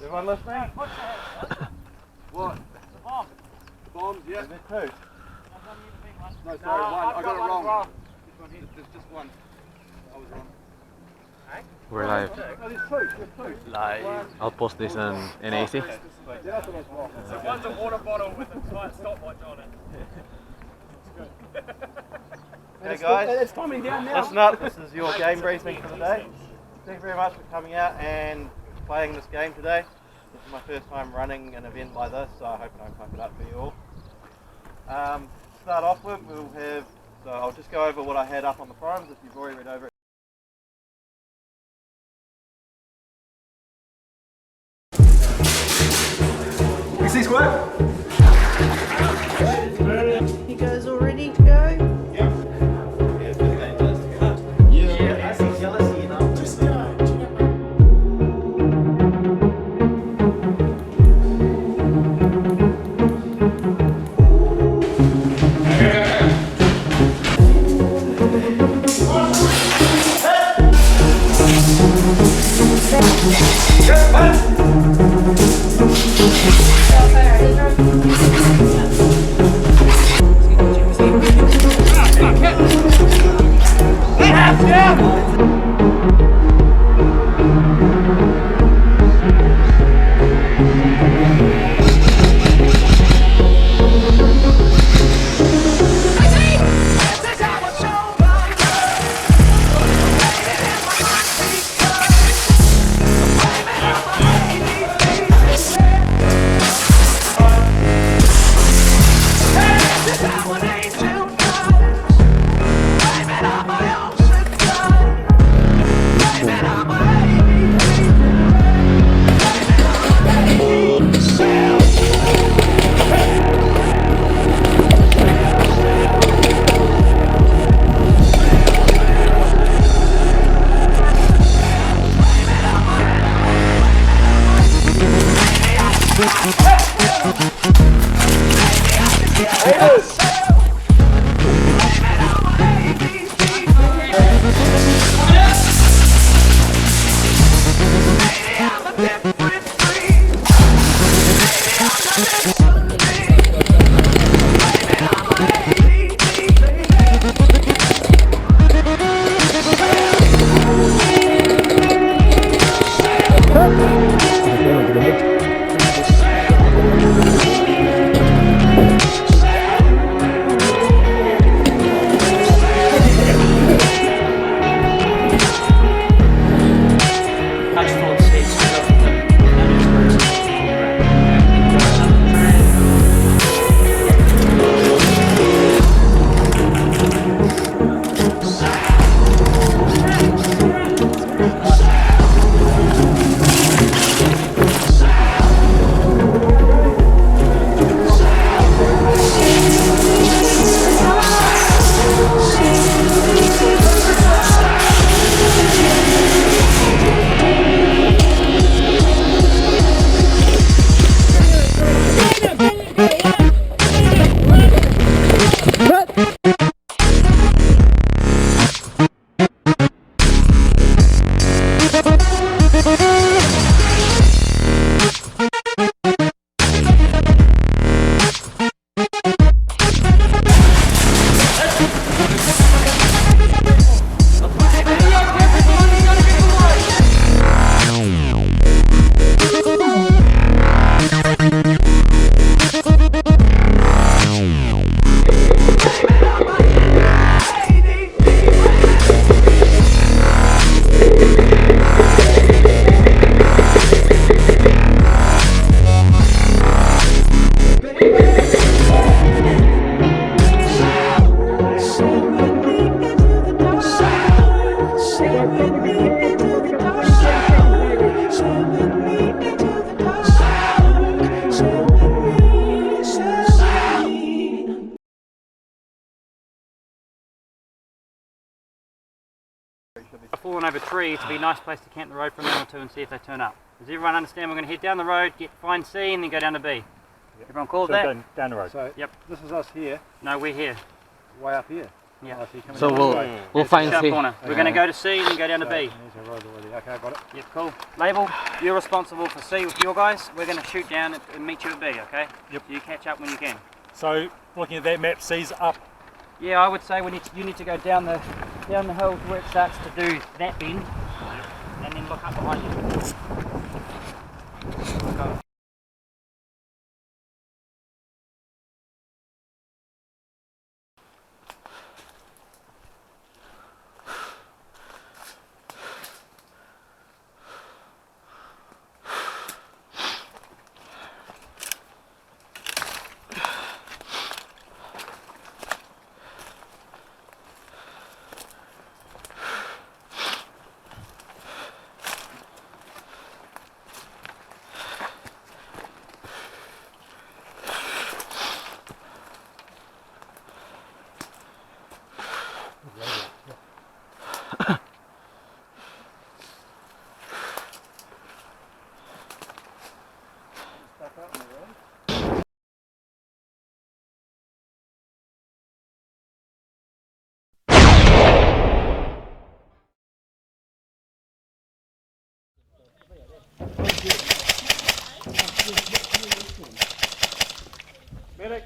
Everyone listening? What? The bomb. The bombs, yeah. Is there two? No, sorry, one. I got it wrong. This one here. There's just one. I was wrong. We're live. Oh, there's two. Live. I'll post this in AC. Yeah, that's what I was wrong. So one's a water bottle with a tight stopwatch on it. Okay guys, It's coming down now. listen up, this is your game briefing for the day. Thank you very much for coming out and playing this game today. This is my first time running an event like this, so I hope I don't fuck it up for you all. To start off with, we'll have, so I'll just go over what I had up on the forums if you've already read over it. You see square? You guys all ready to go? Fallen over trees to be a nice place to camp the road for a minute or two and see if they turn up. Does everyone understand we're going to head down the road, find C and then go down to B? Yep. Everyone calls that? Down the road. So yep. This is us here. No, we're here. Way up here. Yeah. So we'll find South C. corner. We're going to go to C and then go down to B. There's a road already Okay, got it. Yep, cool. Label, you're responsible for C with your guys. We're going to shoot down and meet you at B, okay? Yep. So you catch up when you can. So, looking at that map, C's up. Yeah, I would say you need to go down the hill to where it starts to do that bend, and then look up behind you. Go. Medic!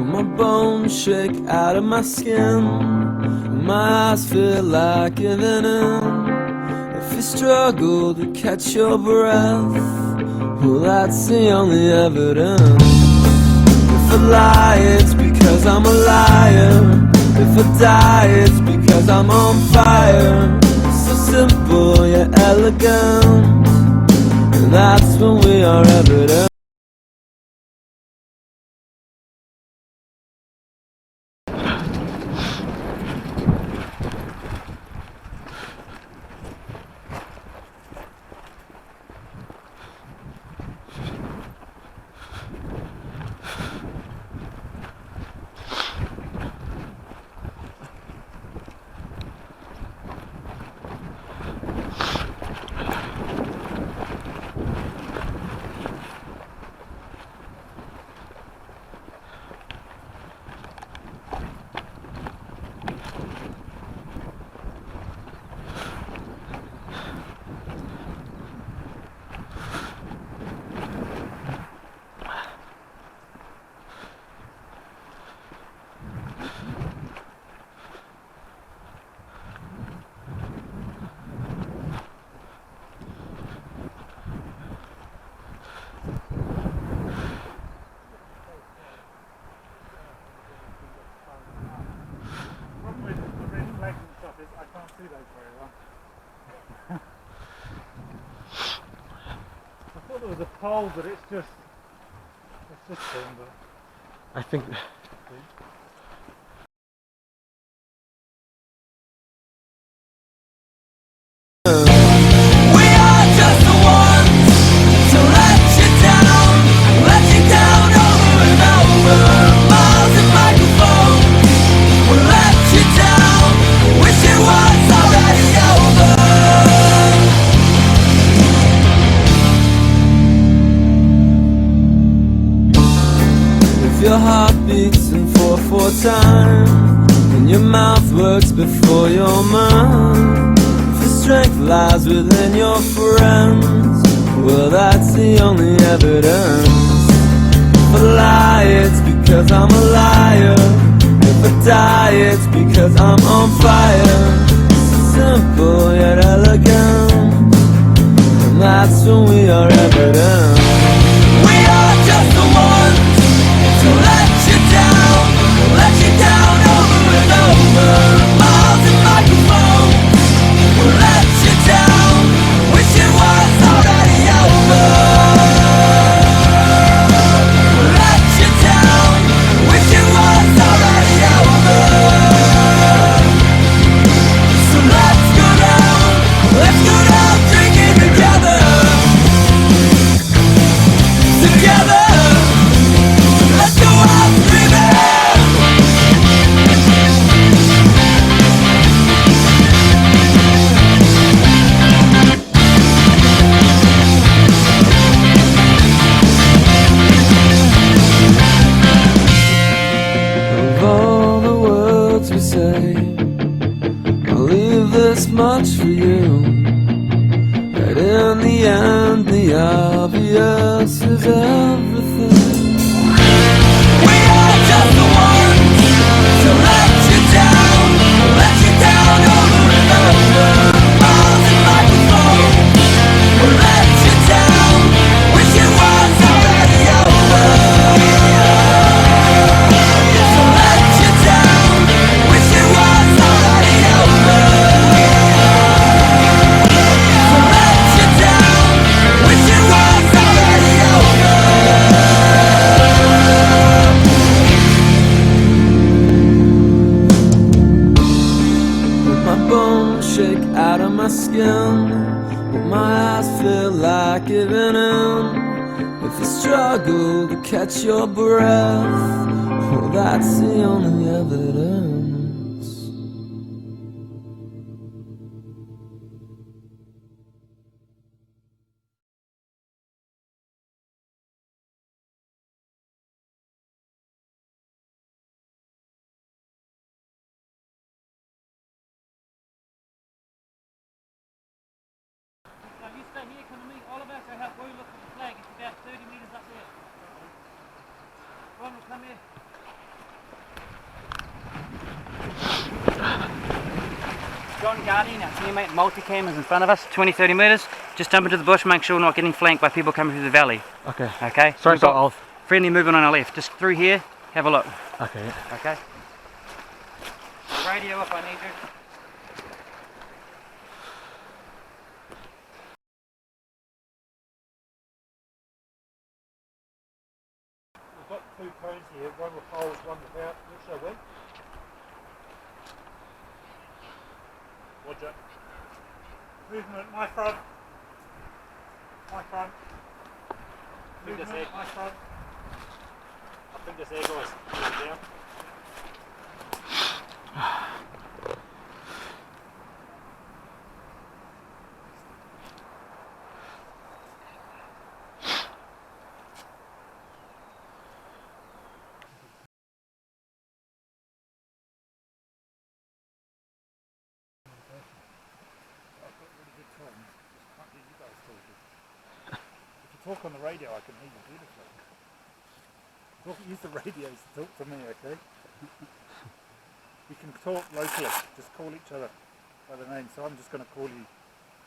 My bones shake out of my skin, my eyes feel like giving in. If you struggle to catch your breath, well, that's the only evidence. If I lie, it's because I'm a liar. If I die, it's because I'm on fire. It's so simple yet elegant, and that's when we are evident. I can't see those very well. I thought there was a pole, but it's just timber. I think. Your heart beats in 4/4 time, and your mouth works before your mind. If your strength lies within your friends, well, that's the only evidence. If I lie, it's because I'm a liar. If I die, it's because I'm on fire. Simple yet elegant, and that's when we are evident. We are just the ones to let you down over and over. Miles and microphones will let you down. Wish it was already over. Let you down. Wish it was already over. So let's go down drinking together. Together. Let's go out screaming. Of all the words we say, I'll leave this much for you. That in the end, the obvious is everything. We are just the ones to let you down over and over. Miles and microphones will let you down. Wish it was already over. So let you down. Wish it was already over. So let you down. Wish it was already over. My bones shake out of my skin, but my eyes feel like giving in. If you struggle to catch your breath, well, that's the only evidence. So you stay here, come to me, Oliver, so help Roy look at the flag. It's about 30 metres up there. Ron will come here. John Guardian, our teammate, multicam is in front of us, 20-30 metres. Just jump into the bush, make sure we're not getting flanked by people coming through the valley. Okay. Okay? Sorry, We've got I'll. friendly movement on our left. Just through here, have a look. Okay. Okay? Radio if I need you. We've got two cones here, one with holes, one without. Which shall win? Roger. Movement, my front. My front. Movement, my front. I think this air guy's down. Talk on the radio, I can hear you beautifully. Use the radios to talk to me, okay? You can talk locally, just call each other by the name. So I'm just going to call you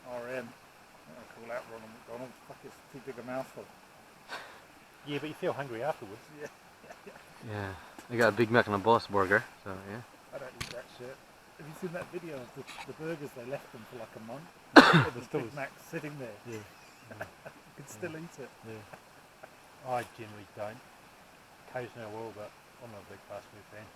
RM. I'll call out Ronald McDonald. Fuck, it's too big a mouthful. Yeah, but you feel hungry afterwards. Yeah. Yeah. I got a Big Mac and a Boss Burger, so yeah. I don't eat that shit. Have you seen that video of the burgers they left them for like a month? The Big Mac sitting there. Yeah. You could still eat it. Yeah. I generally don't. Occasionally I will, but I'm not a big fast food fan.